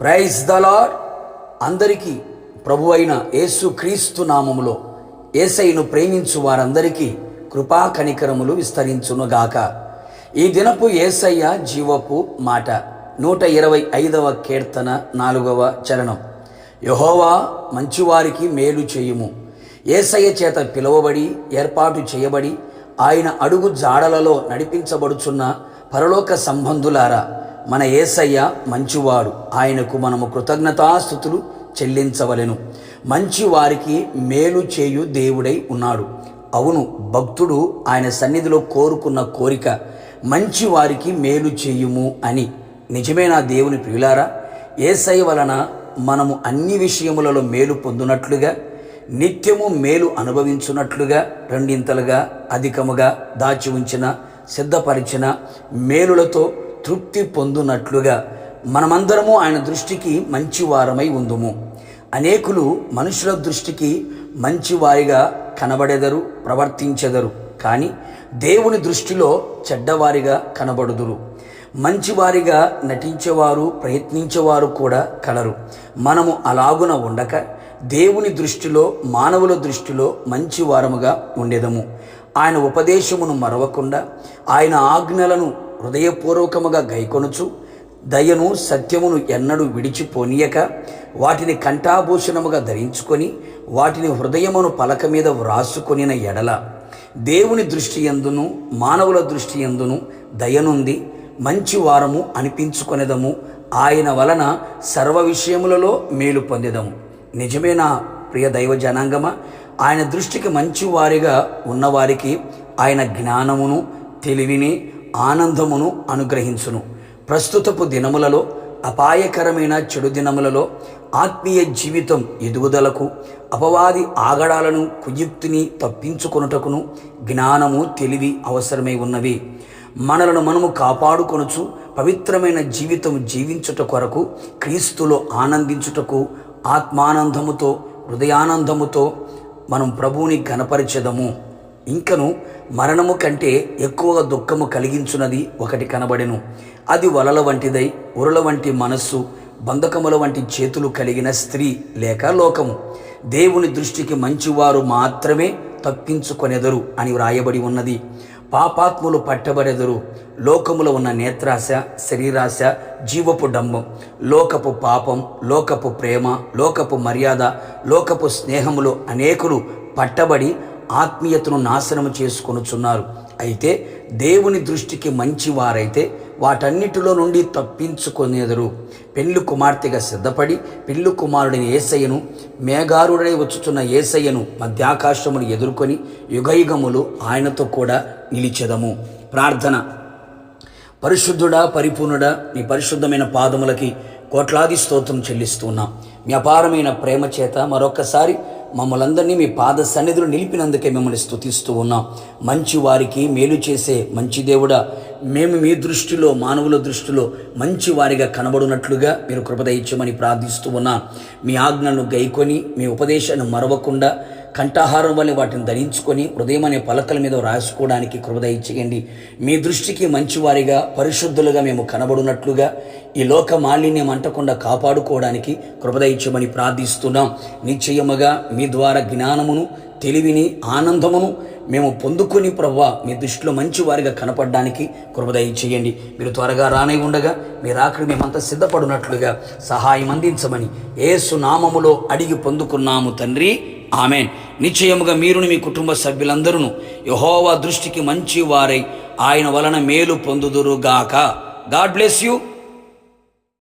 Praise the lord. అందరికీ ప్రభు అయిన యేసు క్రీస్తు నామములో యేసయ్యను ప్రేమించు వారందరికీ కృపా కనికరములు విస్తరించునుగాక. ఈ దినపు యేసయ్య జీవపు మాట 125వ కీర్తన 4వ చరణం. యెహోవా మంచివారికి మేలు చేయుము. యేసయ్య చేత పిలువబడి ఏర్పాటు చేయబడి ఆయన అడుగు జాడలలో నడిపించబడుచున్న పరలోక సంబంధులారా, మన యేసయ్య మంచివాడు. ఆయనకు మనము కృతజ్ఞతాస్తుతులు చెల్లించవలెను. మంచి వారికి మేలు చేయు దేవుడై ఉన్నాడు. అవును, భక్తుడు ఆయన సన్నిధిలో కోరుకున్న కోరిక మంచి వారికి మేలు చేయుము అని. నిజమే నా దేవుని ప్రియులారా, యేసయ్య వలన మనము అన్ని విషయములలో మేలు పొందునట్లుగా, నిత్యము మేలు అనుభవించున్నట్లుగా, రెండింతలుగా అధికముగా దాచి ఉంచిన సిద్ధపరిచిన మేలులతో తృప్తి పొందునట్లుగా మనమందరము ఆయన దృష్టికి మంచివారమై ఉందుము. అనేకులు మనుషుల దృష్టికి మంచివారిగా కనబడెదరు, ప్రవర్తించెదరు. కానీ దేవుని దృష్టిలో చెడ్డవారిగా కనబడుదురు. మంచివారిగా నటించేవారు, ప్రయత్నించేవారు కూడా కలరు. మనము అలాగున ఉండక దేవుని దృష్టిలో, మానవుల దృష్టిలో మంచివారముగా ఉండేదము. ఆయన ఉపదేశమును మరవకుండా, ఆయన ఆజ్ఞలను హృదయపూర్వకముగా గైకొనుచు, దయను సత్యమును ఎన్నడూ విడిచిపోనీయక, వాటిని కంఠాభూషణముగా ధరించుకొని, వాటిని హృదయమును పలక మీద వ్రాసుకొనిన ఎడల దేవుని దృష్టి యందును మానవుల దృష్టి యందును దయనుంది మంచి వారము అనిపించుకొనేదము. ఆయన వలన సర్వ విషయములలో మేలు పొందేదము. నిజమేనా ప్రియ దైవ జనాంగమా? ఆయన దృష్టికి మంచివారిగా ఉన్నవారికి ఆయన జ్ఞానమును, తెలివిని, ఆనందమును అనుగ్రహించును. ప్రస్తుతపు దినములలో, అపాయకరమైన చెడు దినములలో ఆత్మీయ జీవితం ఎదుగుదలకు, అపవాది ఆగడాలను, కుయుక్తిని తప్పించుకొనుటకును జ్ఞానము, తెలివి అవసరమై ఉన్నవి. మనలను మనము కాపాడుకొనుచు పవిత్రమైన జీవితం జీవించుట కొరకు, క్రీస్తులో ఆనందించుటకు, ఆత్మానందముతో, హృదయానందముతో మనం ప్రభువుని ఘనపరిచెదము. ఇంకను మరణము కంటే ఎక్కువగా దుఃఖము కలిగించున్నది ఒకటి కనబడెను. అది వలల వంటిదై, ఉరుల వంటి మనస్సు, బంధకముల వంటి చేతులు కలిగిన స్త్రీ లేక లోకము. దేవుని దృష్టికి మంచివారు మాత్రమే తప్పించుకొనెదరు అని వ్రాయబడి ఉన్నది. పాపాత్ములు పట్టబడెదరు. లోకములో ఉన్న నేత్రాశ, శరీరాశ, జీవపు డంబం, లోకపు పాపం, లోకపు ప్రేమ, లోకపు మర్యాద, లోకపు స్నేహములు అనేకులు పట్టబడి ఆత్మీయతను నాశనము చేసుకొనుచున్నారు. అయితే దేవుని దృష్టికి మంచివారైతే వాటన్నిటిలో నుండి తప్పించుకొనేదరు. పెళ్లి కుమార్తెగా సిద్ధపడి పెళ్లి కుమారుడిని యేసయ్యను, మేఘారుడై వచ్చుచున్న యేసయ్యను మధ్యాకాశమును ఎదుర్కొని యుగయుగములు ఆయనతో కూడా నిలిచెదము. ప్రార్థన. పరిశుద్ధుడా, పరిపూర్ణుడా, మీ పరిశుద్ధమైన పాదములకి కోట్లాది స్తోత్రం చెల్లిస్తున్నాం. మీ అపారమైన ప్రేమ చేత మరొకసారి మమ్మల్ందరినీ మీ పాద సన్నిధిలో నిలిపినందుకే మిమ్మల్ని స్తుతిస్తూ ఉన్నాం. మంచి వారికి మేలు చేసే మంచి దేవుడా, మేము మీ దృష్టిలో, మానవుల దృష్టిలో మంచి వారిగా కనబడినట్లుగా మీరు కృప దయచేయమని ప్రార్థిస్తూ ఉన్నాం. మీ ఆజ్ఞను గైకొని, మీ ఉపదేశాన్ని మరవకుండా కంఠాహారం వల్ల వాటిని ధరించుకొని హృదయం అనే పలకల మీద రాసుకోవడానికి కృప దయచేయండి. మీ దృష్టికి మంచివారిగా, పరిశుద్ధులుగా మేము కనబడినట్లుగా ఈ లోక మాలిన్యం అంటకుండా కాపాడుకోవడానికి కృప దయచేయమని ప్రార్థిస్తున్నాం. నిశ్చయముగా మీ ద్వారా జ్ఞానమును, తెలివిని, ఆనందమును మేము పొందుకొని ప్రభువా మీ దృష్టిలో మంచి వారిగా కనపడడానికి కృప దయచేయండి. మీరు త్వరగా రానై ఉండగా మీరు ఆఖరి మేమంతా సిద్ధపడినట్లుగా సహాయం అందించమని యేసు నామములో అడిగి పొందుకున్నాము తండ్రి, ఆమెన్. నిశ్చయముగా మీరుని మీ కుటుంబ సభ్యులందరూ యెహోవా దృష్టికి మంచి వారై ఆయన వలన మేలు పొందుదురుగాక. God bless you.